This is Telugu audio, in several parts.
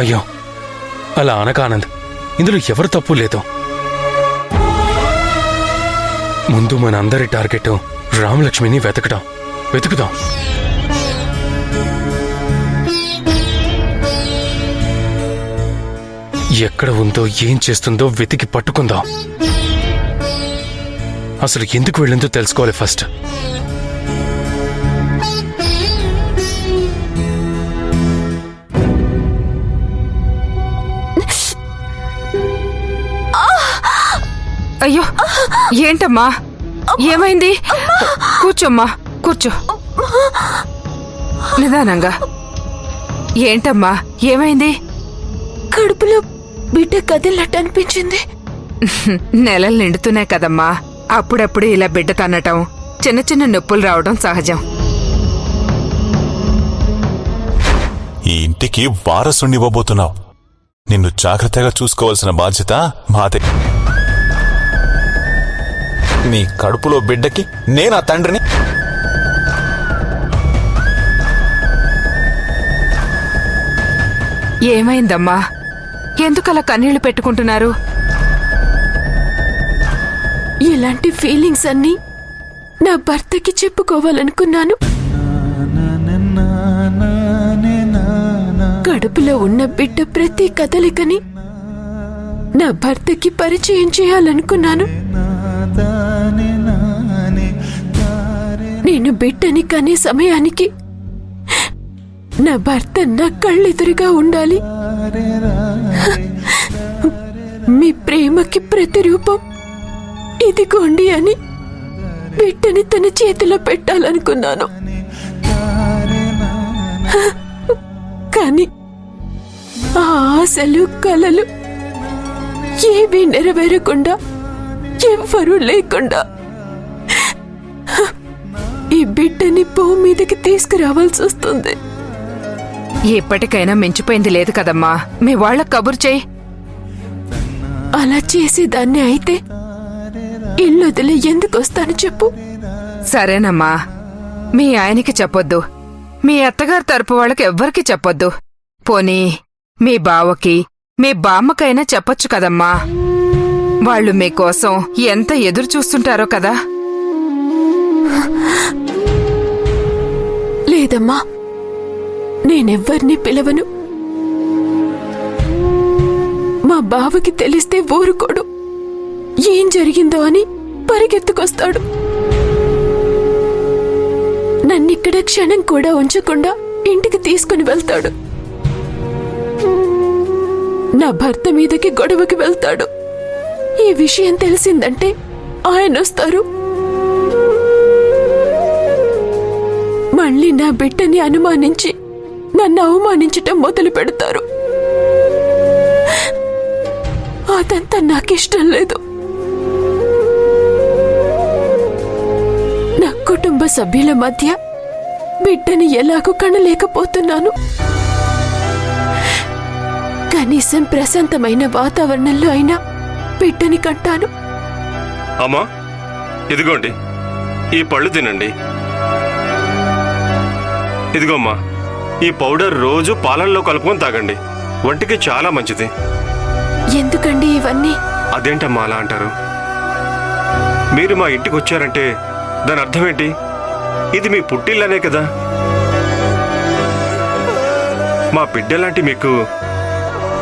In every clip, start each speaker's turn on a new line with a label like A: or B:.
A: అయ్యో అలా అనక ఆనంద్, ఇందులో ఎవరు తప్పు లేదు. ముందు మన అందరి టార్గెట్ రామలక్ష్మిని వెతుకుదాం. ఎక్కడ ఉందో ఏం చేస్తుందో వెతికి పట్టుకుందాం. అసలు ఎందుకు వెళ్ళిందో తెలుసుకోవాలి ఫస్ట్.
B: అయ్యో ఏంటమ్మా, ఏమైంది? కూర్చోమ్మా, కూర్చో. నిదానంగా. ఏంటమ్మా ఏమైంది?
C: కడుపులో బిడ్డ కదిలినట్టు అనిపించింది.
B: నెలలు నిండుతున్నాయి కదమ్మా, అప్పుడప్పుడు ఇలా బిడ్డ తన్నటం, చిన్న చిన్న నొప్పులు రావడం సహజం.
D: ఈ ఇంటికి వారసునివ్వబోతున్నావు. నిన్ను జాగ్రత్తగా చూసుకోవాల్సిన బాధ్యత మాదే. నీ కడుపులో బిడ్డకి నేనా తండ్రిని?
B: ఏమైందమ్మా, ఎందుకలా కన్నీళ్లు పెట్టుకుంటున్నారు?
C: ఇలాంటి ఫీలింగ్స్ అన్నీ నా భర్తకి చెప్పుకోవాలనుకున్నాను. కడుపులో ఉన్న బిడ్డ ప్రతి కదలికని నా భర్తకి పరిచయం చేయాలనుకున్నాను. నేను బిడ్డని కనే సమయానికి నా భర్త నా కళ్ళెదురుగా ఉండాలి. మీ ప్రేమకి ప్రతిరూపం ఇదిగోండి అని బిడ్డని తన చేతిలో పెట్టాలనుకున్నాను. కాని ఆ ఆశలు కలలు ఏవీ నెరవేరకుండా, ఎవ్వరూ లేకుండా ఈ బిడ్డని భూమి మీదకి తీసుకురావాల్సి వస్తుంది.
B: ఎప్పటికైనా మించిపోయింది లేదు కదమ్మా, మీ వాళ్ళకు కబురు చెయ్యి.
C: అలా చేసేదాన్ని అయితే ఇల్లు వదిలి ఎందుకు వస్తాను చెప్పు?
B: సరేనమ్మా, మీ ఆయనకి చెప్పొద్దు, మీ అత్తగారి తరపు వాళ్ళకి ఎవ్వరికి చెప్పొద్దు. పోనీ మీ బావకి, మీ బామ్మకైనా చెప్పొచ్చు కదమ్మా. వాళ్ళు మీకోసం ఎంత ఎదురు చూస్తుంటారో కదా.
C: లేదమ్మా, నేనెవ్వరినీ పిలవను. మా బావకి తెలిస్తే ఊరుకోడు. ఏం జరిగిందో అని పరిగెత్తుకొస్తాడు. నన్నిక్కడ క్షణం కూడా ఉంచకుండా ఇంటికి తీసుకుని వెళ్తాడు. నా భర్త మీదకి గొడవకి వెళ్తాడు. ఈ విషయం తెలిసిందంటే ఆయన వస్తారు. మళ్ళీ నా బిడ్డని అనుమానించి నన్ను అవమానించటం మొదలు పెడతారు. అదంతా నాకిష్టం లేదు. నా కుటుంబ సభ్యుల మధ్య బిడ్డని ఎలాగో కనలేకపోతున్నాను. కనీసం ప్రశాంతమైన వాతావరణంలో అయినా బిడ్డని కంటాను.
E: అమ్మా, ఇదిగోండి, ఈ పళ్ళు తినండి. ఇదిగోమ్మా, ఈ పౌడర్ రోజు పాలల్లో కలుపుకొని తాగండి. ఒంటికి చాలా మంచిది.
C: ఎందుకండి ఇవన్నీ?
E: అదేంటమ్మా అలా అంటారు? మీరు మా ఇంటికి వచ్చారంటే దాని అర్థం ఏంటి? ఇది మీ పుట్టిల్లనే కదా. మా బిడ్డలాంటి మీకు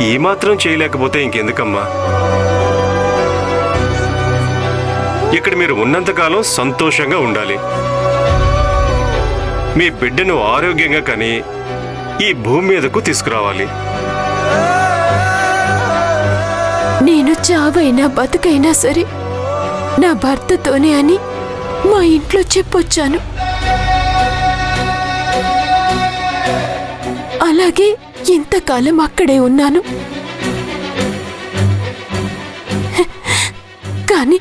E: ఈ మాత్రం చేయలేకపోతే ఇంకెందుకమ్మా? ఇక్కడ మీరు ఉన్నంతకాలం సంతోషంగా ఉండాలి. మీ బిడ్డను ఆరోగ్యంగా కని ఈ భూమి మీదకు తీసుకురావాలి.
C: నేను చావైనా బతుకైనా సరే నా భర్తతోనే అని మా ఇంట్లో చెప్పొచ్చాను. అలాగే ఇంతకాలం అక్కడే ఉన్నాను. కానీ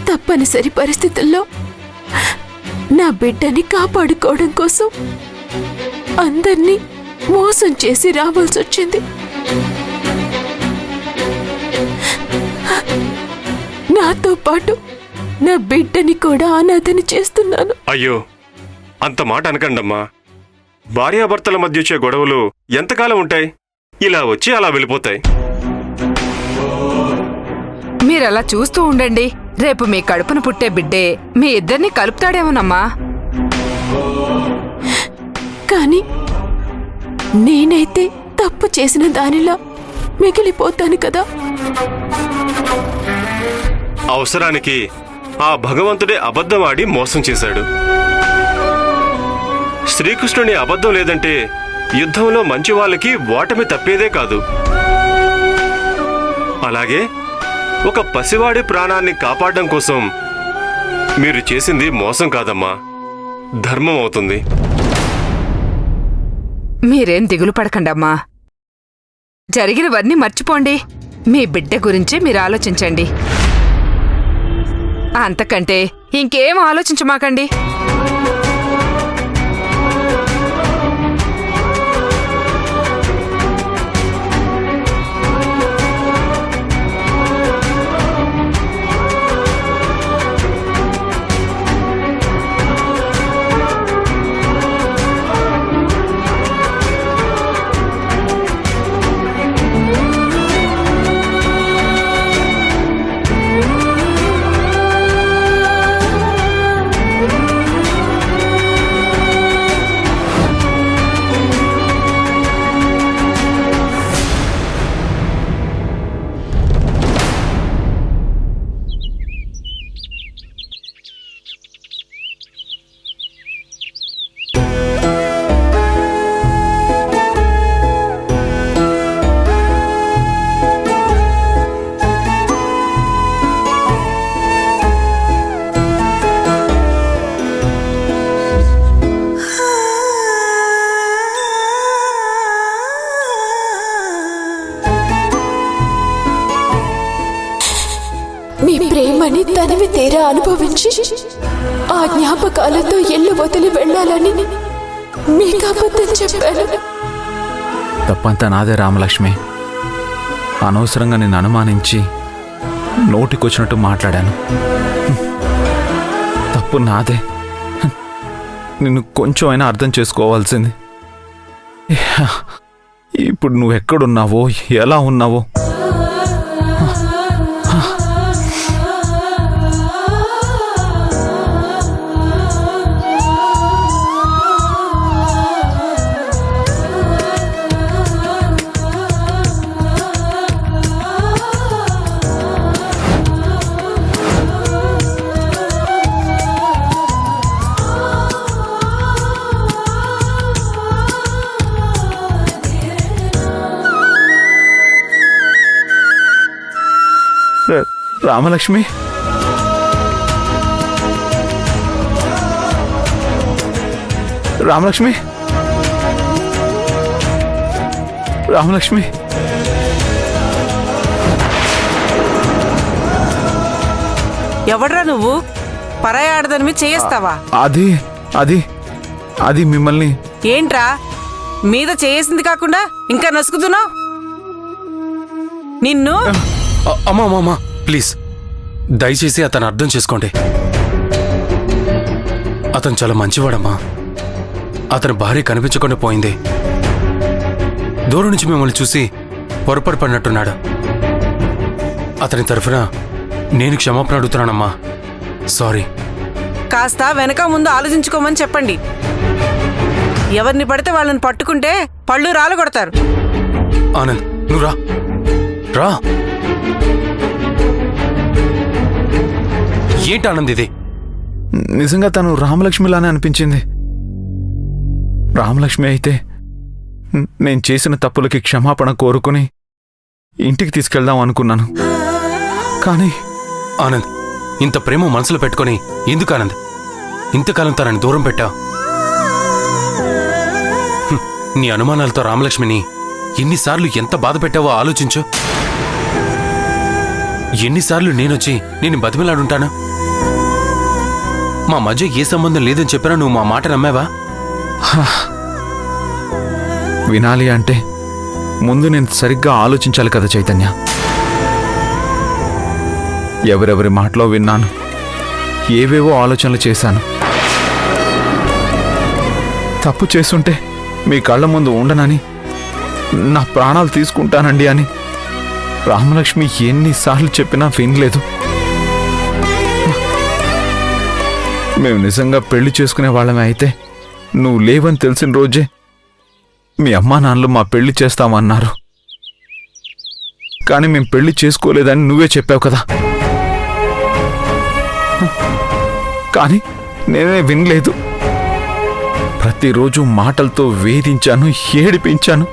C: తప్పనిసరి పరిస్థితుల్లో నా బిడ్డని కాపాడుకోవడం కోసం అందర్నీ మోసం చేసి రావాల్సి వచ్చింది. నాతో పాటు నా బిడ్డని కూడా అనాథని చేస్తున్నాను.
E: అయ్యో, అంత మాట అనకండమ్మా. భార్యాభర్తల మధ్య వచ్చే గొడవలు ఎంతకాలం ఉంటాయి? ఇలా వచ్చి అలా వెళ్ళిపోతాయి.
B: మీరలా చూస్తూ ఉండండి. రేపు మీ కడుపున పుట్టే బిడ్డే మీ ఇద్దరిని కలుపుతాడేమోనమ్మా.
C: కానీ నేనైతే తప్పు చేసిన దానిలా మిగిలిపోతాను కదా.
E: అవసరానికి ఆ భగవంతుడే అబద్ధం ఆడి మోసం చేశాడు. శ్రీకృష్ణుని అబద్ధం లేదంటే యుద్ధంలో మంచి వాళ్ళకి ఓటమి తప్పేదే కాదు. అలాగే ఒక పసివాడి ప్రాణాన్ని కాపాడడం కోసం మీరు చేసింది మోసం కాదమ్మా, ధర్మం అవుతుంది.
B: మీరేం దిగులు పడకండమ్మా. జరిగినవన్నీ మర్చిపోండి. మీ బిడ్డ గురించే మీరు ఆలోచించండి. అంతకంటే ఇంకేం ఆలోచించమాకండి.
C: మీ ప్రేమని తనివి తీరా అనుభవించి ఆ జ్ఞాపకాలతో ఇల్లు వదిలి వెళ్ళాలని మీకు అబద్ధం చెప్పాను.
F: తప్పంతా నాదే రామలక్ష్మి. అనవసరంగా నిన్ను అనుమానించి నోటికొచ్చినట్టు మాట్లాడాను. తప్పు నాదే. నిన్ను కొంచెం అయినా అర్థం చేసుకోవాల్సింది. ఇప్పుడు నువ్వెక్కడున్నావో, ఎలా ఉన్నావో రామలక్ష్మి. రామలక్ష్మి. రామలక్ష్మి.
G: ఎవడ్రా నువ్వు? పరాయి ఆడదాని మీద చేయిస్తావా?
F: అది అది అది మిమ్మల్ని.
G: ఏంట్రా మీద చేసింది కాకుండా ఇంకా నసుకుతున్నావు? నిన్ను
A: అమ్మా అమ్మా ప్లీజ్, దయచేసి అతను అర్థం చేసుకోండి. అతను చాలా మంచివాడమ్మా. అతని భార్య కనిపించకుండా పోయింది. దూరం నుంచి మిమ్మల్ని చూసి పొరపాటు పడినట్టున్నాడు. అతని తరఫున నేను క్షమాపణ అడుగుతున్నానమ్మా. సారీ.
G: కాస్త వెనక ముందు ఆలోచించుకోమని చెప్పండి. ఎవరిని పడితే వాళ్ళని పట్టుకుంటే పళ్ళు రాలు కొడతారు.
A: ఆనంద్, నువ్వు రా రా. ఏంటి ఆనంద్ ఇది?
F: నిజంగా తను రామలక్ష్మిలానే అనిపించింది. రామలక్ష్మి అయితే నేను చేసిన తప్పులకి క్షమాపణ కోరుకుని ఇంటికి తీసుకెళ్దాం అనుకున్నాను. కానీ
A: ఆనంద్, ఇంత ప్రేమ మనసులో పెట్టుకొని ఎందుకు ఆనంద్ ఇంతకాలం తనని దూరం పెట్టావు? నీ అనుమానాలతో రామలక్ష్మిని ఎన్నిసార్లు ఎంత బాధ పెట్టావో ఆలోచించు. ఎన్నిసార్లు నేనొచ్చి నేను బతిమలాడుంటాను. మా మధ్య ఏ సంబంధం లేదని చెప్పినా నువ్వు మా మాట నమ్మావా?
F: వినాలి అంటే ముందు నేను సరిగ్గా ఆలోచించాలి కదా చైతన్య. ఎవరెవరి మాటలో విన్నాను, ఏవేవో ఆలోచనలు చేశాను. తప్పు చేస్తుంటే మీ కళ్ళ ముందు ఉండనని నా ప్రాణాలు తీసుకుంటానండి అని రామలక్ష్మి ఎన్నిసార్లు చెప్పినా వినలేదు. మేము నిజంగా పెళ్లి చేసుకునే వాళ్ళమే అయితే నువ్వు లేవని తెలిసిన రోజే మీ అమ్మా నాన్నలు మా పెళ్లి చేస్తామన్నారు. కానీ మేము పెళ్లి చేసుకోలేదని నువ్వే చెప్పావు కదా. కానీ నేనే వినలేదు. ప్రతిరోజు మాటలతో వేధించాను, ఏడిపించాను.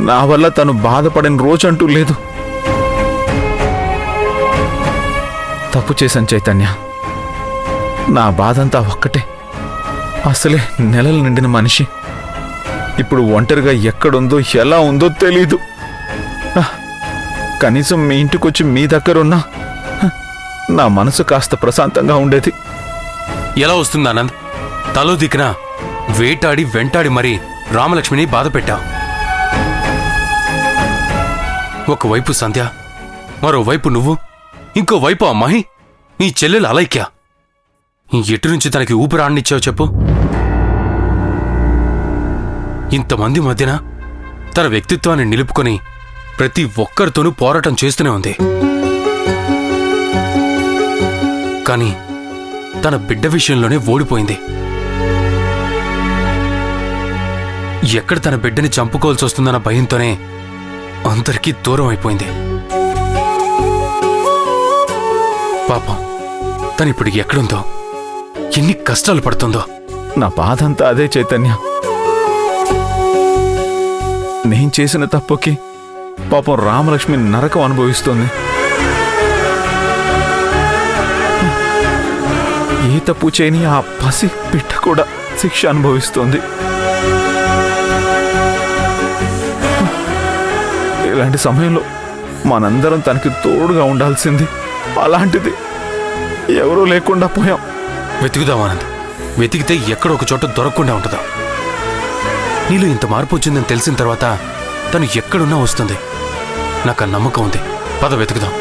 F: నా వల్ల తను బాధపడిన రోజంటూ లేదు. తప్పు చేశాను చైతన్య. నా బాధంతా ఒక్కటే. అసలే నెలలు నిండిన మనిషి ఇప్పుడు ఒంటరిగా ఎక్కడుందో ఎలా ఉందో తెలీదు. కనీసం మీ ఇంటికొచ్చి మీ దగ్గరున్నా నా మనసు కాస్త ప్రశాంతంగా ఉండేది.
A: ఎలా వస్తుంది ఆనంద్? తలో దిక్కున వేటాడి వెంటాడి మరీ రామలక్ష్మిని బాధ పెట్టా. ఒకవైపు సంధ్య, మరోవైపు నువ్వు, ఇంకోవైపు ఆ మహి, నీ చెల్లెలు అలైక్య. ఎటు నుంచి తనకి ఊపిరాణిచ్చావు చెప్పు? ఇంతమంది మధ్యన తన వ్యక్తిత్వాన్ని నిలుపుకొని ప్రతి ఒక్కరితోనూ పోరాటం చేస్తూనే ఉంది. కానీ తన బిడ్డ విషయంలోనే ఓడిపోయింది. ఎక్కడ తన బిడ్డని చంపుకోవాల్సి వస్తుందన్న భయంతోనే అందరికీ దూరం అయిపోయింది. పాపం తనిప్పుడు ఎక్కడుందో, ఎన్ని కష్టాలు పడుతుందో.
F: నా బాధంతా అదే చైతన్య. నేను చేసిన తప్పుకి పాపం రామలక్ష్మి నరకం అనుభవిస్తుంది. ఏ తప్పు చేయని ఆ పసి బిడ్డ కూడా శిక్ష అనుభవిస్తుంది. ఇలాంటి సమయంలో మనందరం తనకి తోడుగా ఉండాల్సింది. అలాంటిది ఎవరూ లేకుండా పోయాం.
A: వెతుకుదాం ఆనంద్. వెతికితే ఎక్కడో ఒక చోట దొరకకుండా ఉంటుందా? నీలో ఇంత మార్పు వచ్చిందని తెలిసిన తర్వాత తను ఎక్కడున్నా వస్తుంది. నాకు ఆ నమ్మకం ఉంది. పద వెతుకుదాం.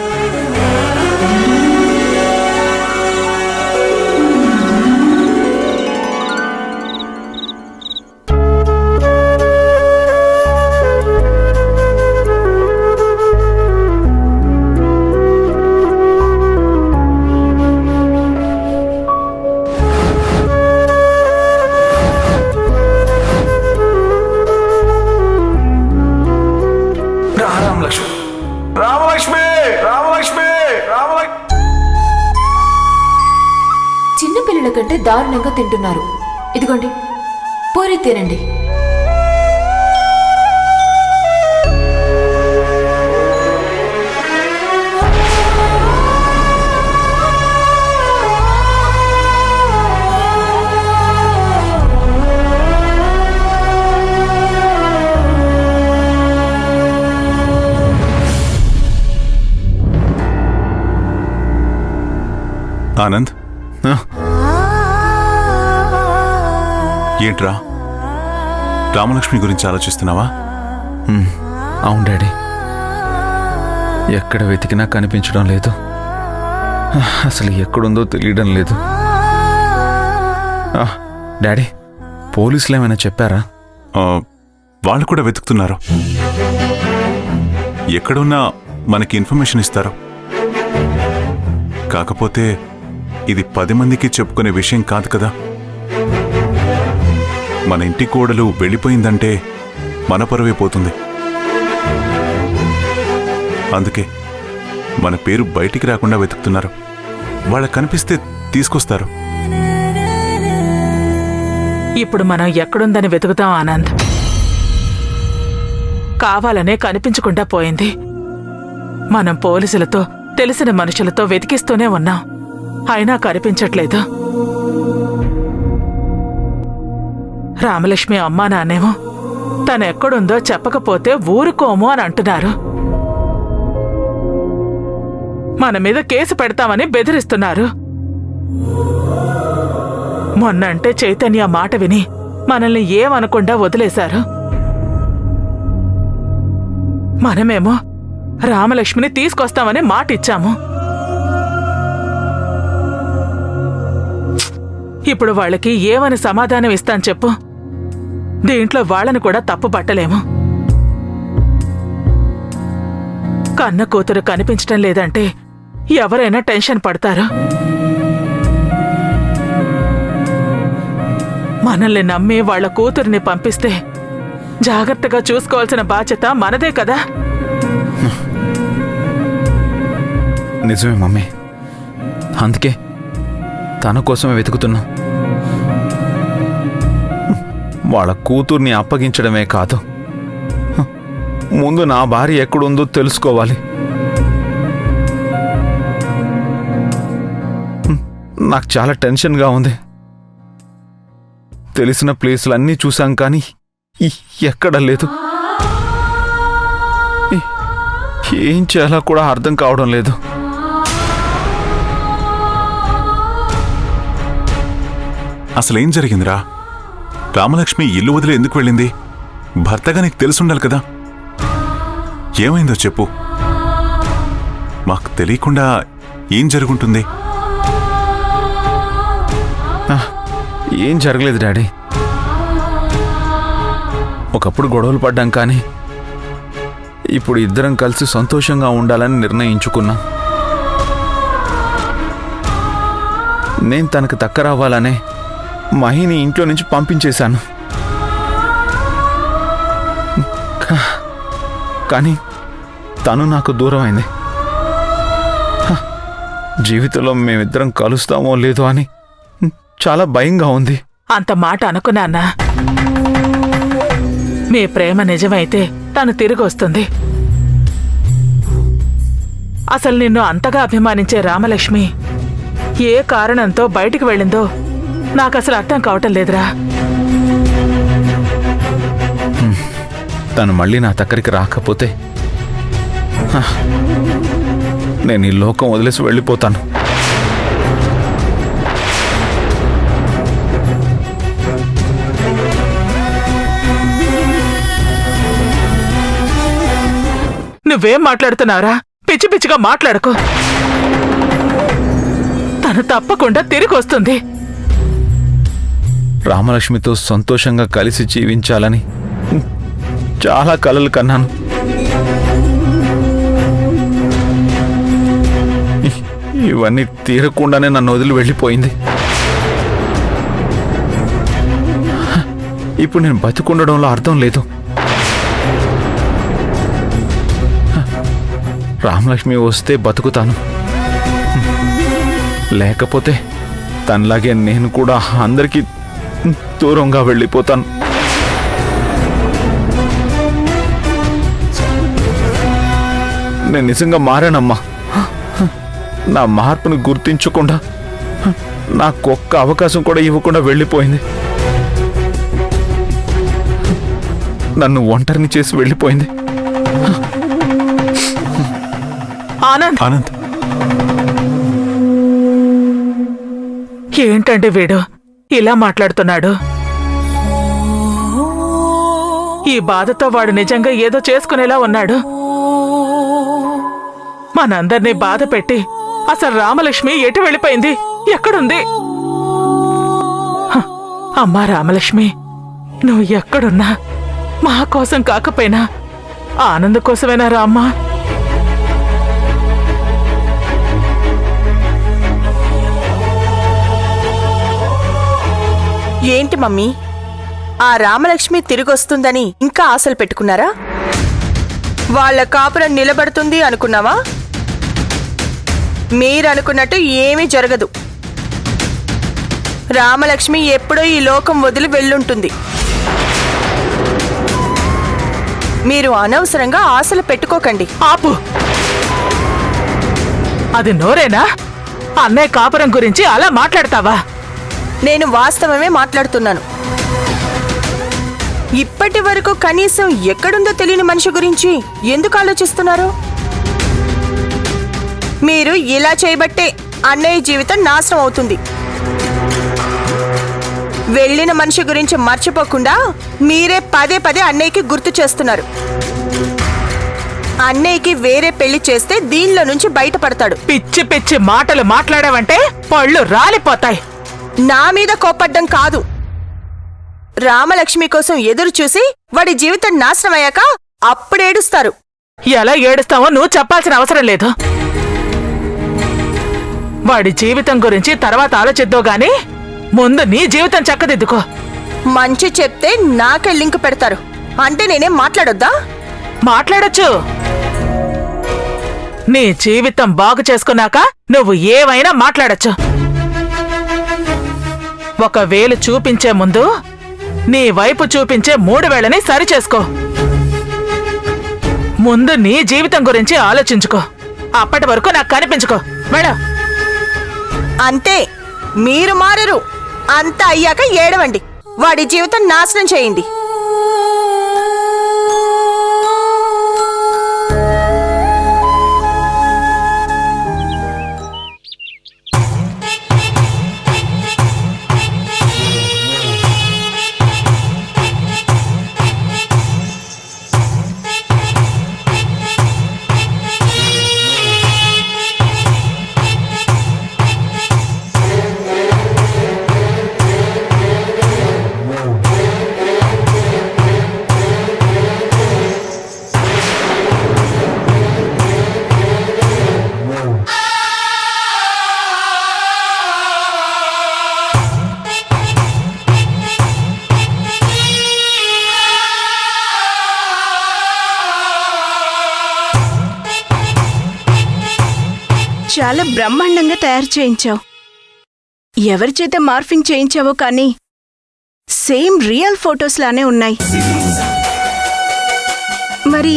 H: చిన్నపిల్లల కంటే దారుణంగా తింటున్నారు. ఇదిగోండి, పూరి తినండి.
I: ఆనంద్, ఏంట్రా రామలక్ష్మి గురించి ఆలోచిస్తున్నావా?
F: అవును డాడీ. ఎక్కడ వెతికినా కనిపించడం లేదు. అసలు ఎక్కడుందో తెలియడం లేదు. డాడీ, పోలీసులు ఏమైనా చెప్పారా?
I: వాళ్ళు కూడా వెతుకుతున్నారు. ఎక్కడున్నా మనకి ఇన్ఫర్మేషన్ ఇస్తారు. కాకపోతే ఇది 10 మందికి చెప్పుకునే విషయం కాదు కదా. మన ఇంటి కోడలు వెళ్ళిపోయిందంటే మన పరువే పోతుంది. అందుకే మన పేరు బయటికి రాకుండా వెతుకుతున్నారు. వాళ్ళకి కనిపిస్తే తీసుకొస్తారు.
J: ఇప్పుడు మనం ఎక్కడుందని వెతుకుతాం ఆనంద్. కావాలనే కనిపించకుండా పోయింది. మనం పోలీసులతో, తెలిసిన మనుషులతో వెతికిస్తూనే ఉన్నాం. అయినా కనిపించట్లేదు. రామలక్ష్మి అమ్మా నాన్నేమో తనెక్కడుందో చెప్పకపోతే ఊరుకోము అని అంటున్నారు. మన మీద కేసు పెడతామని బెదిరిస్తున్నారు. మొన్నంటే చైతన్య మాట విని మనల్ని ఏమనకుండా వదిలేశారు. మనమేమో రామలక్ష్మిని తీసుకొస్తామని మాటిచ్చాము. ఇప్పుడు వాళ్ళకి ఏమని సమాధానం ఇస్తాను చెప్పు? దీంట్లో వాళ్ళని కూడా తప్పు పట్టలేము. కన్న కూతురు కనిపించటం లేదంటే ఎవరైనా టెన్షన్ పడతారు. మనల్ని నమ్మి వాళ్ళ కూతురిని పంపిస్తే జాగ్రత్తగా చూసుకోవాల్సిన బాధ్యత మనదే కదా.
F: నిజమే మమ్మీ, అందుకే తన కోసమే వెతుకుతున్నాం. వాళ్ళ కూతుర్ని అప్పగించడమే కాదు, ముందు నా భార్య ఎక్కడుందో తెలుసుకోవాలి. నాకు చాలా టెన్షన్గా ఉంది. తెలిసిన ప్లేసులన్నీ చూశాం కానీ ఎక్కడ లేదు. ఏం చేయాలో కూడా అర్థం కావడం లేదు.
I: అసలేం జరిగిందిరా? రామలక్ష్మి ఇల్లు వదిలి ఎందుకు వెళ్ళింది? భర్తగా నీకు తెలుసుండాలి కదా. ఏమైందో చెప్పు. మాకు తెలియకుండా ఏం జరుగుంటుంది?
F: ఏం జరగలేదు డాడీ. ఒకప్పుడు గొడవలు పడ్డాం కానీ ఇప్పుడు ఇద్దరం కలిసి సంతోషంగా ఉండాలని నిర్ణయించుకున్నాం. నేను తనకు దక్క రావాలనే మహిని ఇంట్లో నుంచి పంపించేశాను. కానీ తను నాకు దూరమైంది. జీవితంలో మేమిద్దరం కలుస్తామో లేదో అని చాలా భయంగా ఉంది.
J: అంత మాట అనుకున్నానా? మీ ప్రేమ నిజమైతే తను తిరిగి వస్తుంది. అసలు నిన్ను అంతగా అభిమానించే రామలక్ష్మి ఏ కారణంతో బయటికి వెళ్ళిందో నాకసలు అర్థం కావటం లేదురా.
F: తను మళ్ళీ నా దగ్గరికి రాకపోతే నేను ఈ లోకం వదిలేసి వెళ్ళిపోతాను.
J: నువ్వేం మాట్లాడుతున్నావురా? పిచ్చి పిచ్చిగా మాట్లాడుకో. తను తప్పకుండా తిరిగి వస్తుంది.
F: రామలక్ష్మితో సంతోషంగా కలిసి జీవించాలని చాలా కలలు కన్నాను. ఇవన్నీ తీరకుండానే నన్ను వదిలి వెళ్ళిపోయింది. ఇప్పుడు నేను బతికుండడంలో అర్థం లేదు. రామలక్ష్మి వస్తే బతుకుతాను, లేకపోతే తనలాగే నేను కూడా అందరికీ దూరంగా వెళ్ళిపోతాను. నేను నిజంగా మారానమ్మా. నా మార్పును గుర్తించకుండా నాకొక్క అవకాశం కూడా ఇవ్వకుండా వెళ్ళిపోయింది. నన్ను ఒంటరిని చేసి వెళ్ళిపోయింది.
J: ఆనంద్,
I: ఆనంద్,
J: ఏంటంటే వీడు ఇలా మాట్లాడుతున్నాడు? ఈ బాధతో వాడు నిజంగా ఏదో చేసుకునేలా ఉన్నాడు. మనందర్నీ బాధ పెట్టి అసలు రామలక్ష్మి ఎటు వెళ్ళిపోయింది? ఎక్కడుంది? అమ్మా రామలక్ష్మి, నువ్వు ఎక్కడున్నా మా కోసం కాకపోయినా ఆనంద్ కోసమేనా రా అమ్మా?
G: ఏంటి మమ్మీ, ఆ రామలక్ష్మి తిరిగొస్తుందని ఇంకా ఆశలు పెట్టుకున్నారా? వాళ్ళ కాపురం నిలబడుతుంది అనుకున్నావా? మీరనుకున్నట్టు ఏమీ జరగదు. రామలక్ష్మి ఎప్పుడో ఈ లోకం వదిలి వెళ్ళుంటుంది. మీరు అనవసరంగా ఆశలు పెట్టుకోకండి.
J: ఆపు. అది నోరేనా? అన్నయ్య కాపురం గురించి అలా మాట్లాడతావా?
G: నేను వాస్తవమే మాట్లాడుతున్నాను. ఇప్పటి వరకు కనీసం ఎక్కడుందో తెలియని మనిషి గురించి ఎందుకు ఆలోచిస్తున్నారు? మీరు ఇలా చేయబట్టే అన్నయ్య జీవితం నాశనం అవుతుంది. వెళ్ళిన మనిషి గురించి మర్చిపోకుండా మీరే పదే పదే అన్నయ్యకి గుర్తు చేస్తున్నారు. అన్నయ్యకి వేరే పెళ్లి చేస్తే దీనిలో నుంచి బయటపడతాడు.
J: పిచ్చి పిచ్చి మాటలు మాట్లాడావంటే పళ్ళు రాలిపోతాయి.
G: నా మీద కోపడ్డం కాదు, రామలక్ష్మి కోసం ఎదురు చూసి వాడి జీవితం నాశనం అయ్యాక అప్పుడేడుస్తారు.
J: ఎలా ఏడుస్తావో నువ్వు చెప్పాల్సిన అవసరం లేదు. వాడి జీవితం గురించి తర్వాత ఆలోచిద్దో గాని ముందు నీ జీవితం చక్కదిద్దుకో.
G: మంచి చెప్తే నాకే లింక్ పెడతారు అంటే నేనేం మాట్లాడొద్దా?
J: మాట్లాడొచ్చు. నీ జీవితం బాగు చేసుకున్నాక నువ్వు ఏవైనా మాట్లాడొచ్చు. ఒక వేలు చూపించే ముందు నీ వైపు చూపించే 3 వేలని సరిచేసుకో. ముందు నీ జీవితం గురించి ఆలోచించుకో. అప్పటి వరకు నాకు కనిపించుకో. మేడం
G: అంతే, మీరు మారరు. అంతా అయ్యాక ఏడవండి, వాడి జీవితం నాశనం చేయండి.
K: చాలా బ్రహ్మాండంగా తయారు చేయించావు. ఎవరి చేత మార్ఫింగ్ చేయించావో కానీ సేమ్ రియల్ ఫొటోస్ లానే ఉన్నాయి. మరి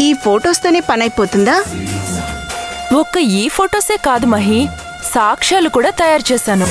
K: ఈ ఫొటోస్తోనే పనైపోతుందా?
C: ఒక్క ఈ ఫొటోసే కాదు మహి, సాక్ష్యాలు కూడా తయారు చేశాను.